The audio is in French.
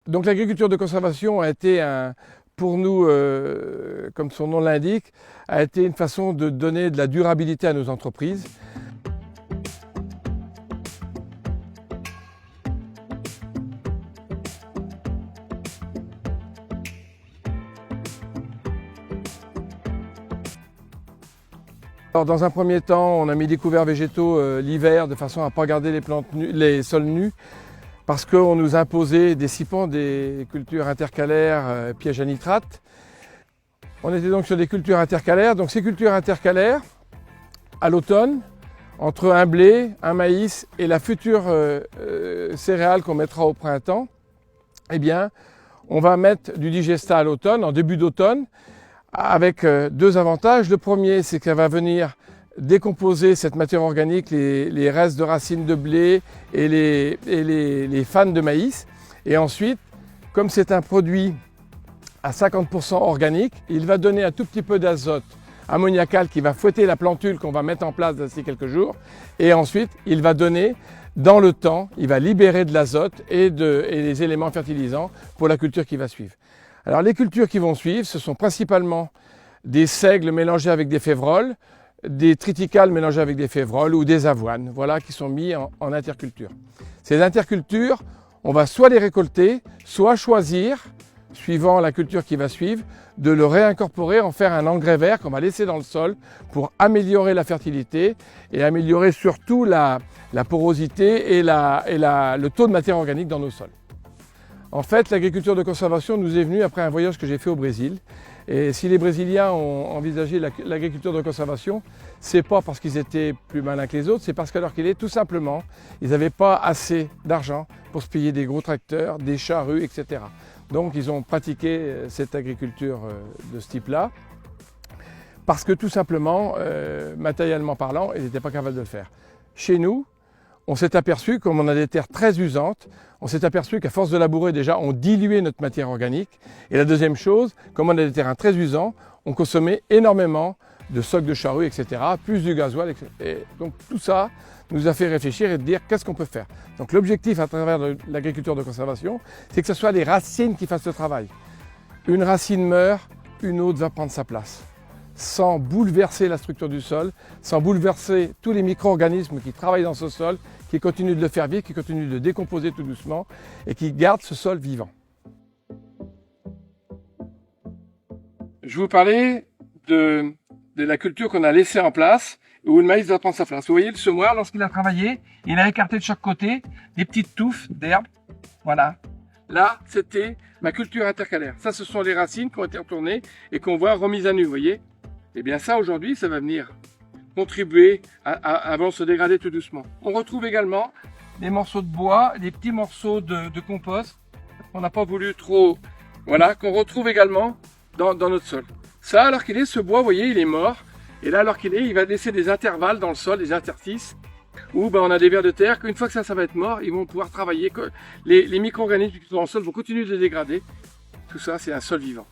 Donc l'agriculture de conservation a été pour nous, comme son nom l'indique, a été une façon de donner de la durabilité à nos entreprises. Alors, dans un premier temps, on a mis des couverts végétaux l'hiver de façon à ne pas garder les sols nus parce qu'on nous imposait des sciements, des cultures intercalaires pièges à nitrate. On était donc sur des cultures intercalaires. Donc ces cultures intercalaires, à l'automne, entre un blé, un maïs et la future céréale qu'on mettra au printemps, eh bien, on va mettre du digestat à l'automne, en début d'automne, avec deux avantages. Le premier, c'est qu'elle va venir décomposer cette matière organique, les restes de racines de blé et les fanes de maïs. Et ensuite, comme c'est un produit à 50% organique, il va donner un tout petit peu d'azote ammoniacal qui va fouetter la plantule qu'on va mettre en place d'ici quelques jours. Et ensuite, il va donner, dans le temps, il va libérer de l'azote et des éléments fertilisants pour la culture qui va suivre. Alors les cultures qui vont suivre, ce sont principalement des seigles mélangés avec des févroles, des triticales mélangés avec des févroles ou des avoines, voilà, qui sont mis en interculture. Ces intercultures, on va soit les récolter, soit choisir, suivant la culture qui va suivre, de le réincorporer, en faire un engrais vert qu'on va laisser dans le sol pour améliorer la fertilité et améliorer surtout la porosité et le taux de matière organique dans nos sols. En fait, l'agriculture de conservation nous est venue après un voyage que j'ai fait au Brésil. Et si les Brésiliens ont envisagé l'agriculture de conservation, c'est pas parce qu'ils étaient plus malins que les autres, c'est parce qu'alors qu'il est, tout simplement, ils n'avaient pas assez d'argent pour se payer des gros tracteurs, des charrues, etc. Donc ils ont pratiqué cette agriculture de ce type-là, parce que tout simplement, matériellement parlant, ils n'étaient pas capables de le faire. Chez nous, on s'est aperçu, comme on a des terres très usantes, on s'est aperçu qu'à force de labourer, déjà, on diluait notre matière organique. Et la deuxième chose, comme on a des terrains très usants, on consommait énormément de socs de charrue, etc., plus du gasoil, etc. Et donc tout ça nous a fait réfléchir et de dire qu'est-ce qu'on peut faire. Donc l'objectif à travers l'agriculture de conservation, c'est que ce soit les racines qui fassent le travail. Une racine meurt, une autre va prendre sa place, sans bouleverser la structure du sol, sans bouleverser tous les micro-organismes qui travaillent dans ce sol, qui continuent de le faire vivre, qui continuent de le décomposer tout doucement et qui gardent ce sol vivant. Je vous parlais de la culture qu'on a laissée en place, où le maïs va prendre sa place. Vous voyez, le semoir, lorsqu'il a travaillé, il a écarté de chaque côté des petites touffes d'herbe. Voilà. Là, c'était ma culture intercalaire. Ça, ce sont les racines qui ont été retournées et qu'on voit remises à nu, vous voyez. Et bien ça, aujourd'hui, ça va venir contribuer à se dégrader tout doucement. On retrouve également des morceaux de bois, des petits morceaux de compost qu'on n'a pas voulu trop, voilà, qu'on retrouve également dans notre sol. Ça, alors qu'il est, ce bois, vous voyez, il est mort. Et là, alors qu'il est, il va laisser des intervalles dans le sol, des interstices, où on a des vers de terre, qu'une fois que ça va être mort, ils vont pouvoir travailler. Les micro-organismes qui sont dans le sol vont continuer de les dégrader. Tout ça, c'est un sol vivant.